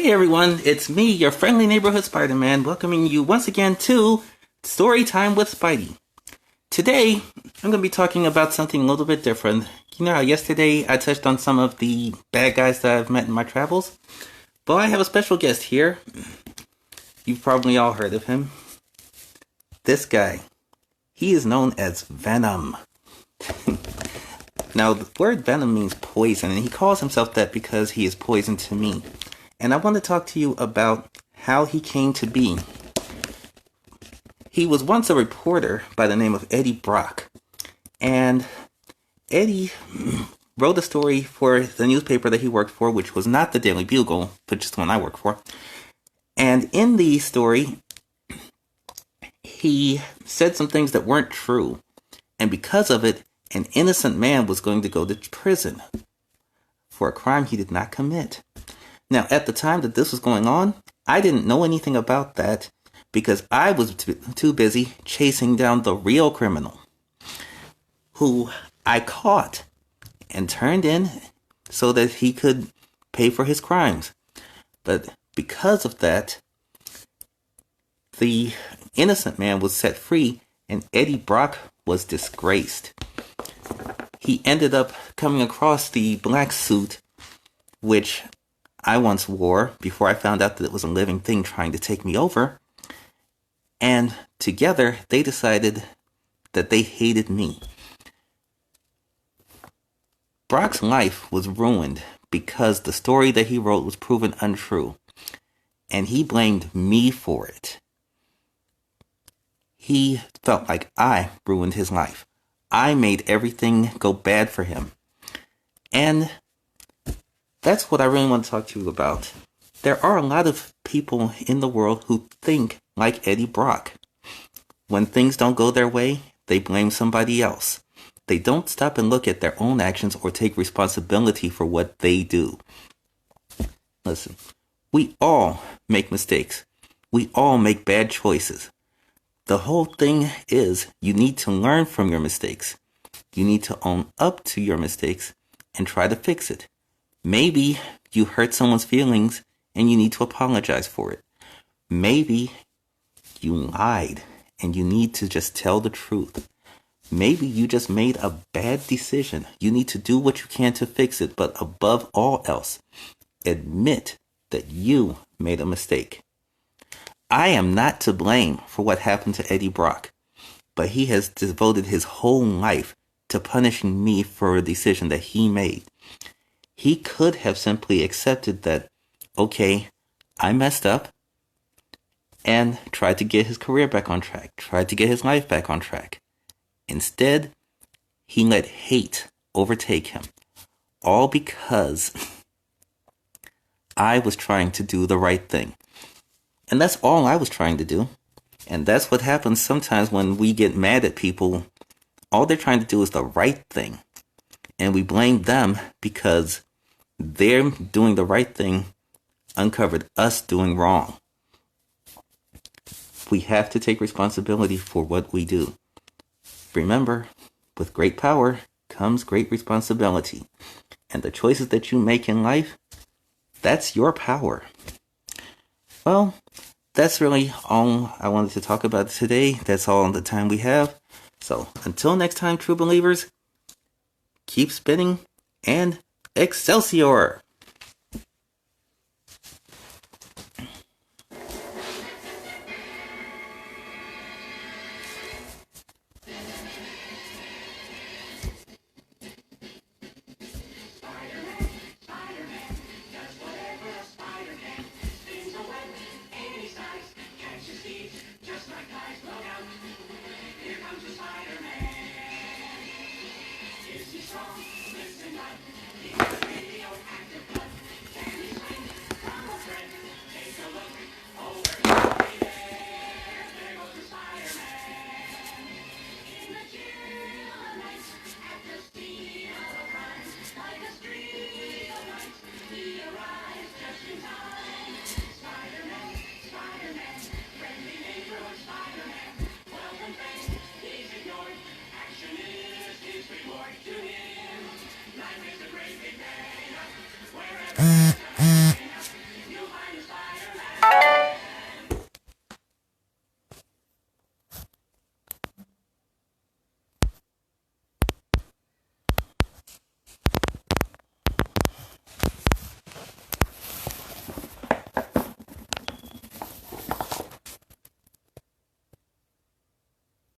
Hey everyone, it's me, your friendly neighborhood Spider-Man, welcoming you once again to Story Time with Spidey. Today, I'm going to be talking about something a little bit different. You know how yesterday I touched on some of the bad guys that I've met in my travels? Well, I have a special guest here. You've probably all heard of him. This guy. He is known as Venom. Now, the word venom means poison, and he calls himself that because he is poison to me. And I want to talk to you about how he came to be. He was once a reporter by the name of Eddie Brock. And Eddie wrote a story for the newspaper that he worked for, which was not the Daily Bugle, which is the one I work for. And in the story, he said some things that weren't true. And because of it, an innocent man was going to go to prison for a crime he did not commit. Now, at the time that this was going on, I didn't know anything about that because I was too busy chasing down the real criminal who I caught and turned in so that he could pay for his crimes. But because of that, the innocent man was set free and Eddie Brock was disgraced. He ended up coming across the black suit, which I once wore before I found out that it was a living thing trying to take me over. And together, they decided that they hated me. Brock's life was ruined because the story that he wrote was proven untrue. And he blamed me for it. He felt like I ruined his life. I made everything go bad for him. And that's what I really want to talk to you about. There are a lot of people in the world who think like Eddie Brock. When things don't go their way, they blame somebody else. They don't stop and look at their own actions or take responsibility for what they do. Listen, we all make mistakes. We all make bad choices. The whole thing is you need to learn from your mistakes. You need to own up to your mistakes and try to fix it. Maybe you hurt someone's feelings and you need to apologize for it. Maybe you lied and you need to just tell the truth. Maybe you just made a bad decision. You need to do what you can to fix it, but above all else, admit that you made a mistake. I am not to blame for what happened to Eddie Brock, but he has devoted his whole life to punishing me for a decision that he made. He could have simply accepted that, okay, I messed up, and tried to get his career back on track, tried to get his life back on track. Instead, he let hate overtake him, all because I was trying to do the right thing. And that's all I was trying to do. And that's what happens sometimes when we get mad at people. All they're trying to do is the right thing. And we blame them because their doing the right thing uncovered us doing wrong. We have to take responsibility for what we do. Remember, with great power comes great responsibility. And the choices that you make in life, that's your power. Well, that's really all I wanted to talk about today. That's all the time we have. So, until next time, true believers, keep spinning and Excelsior!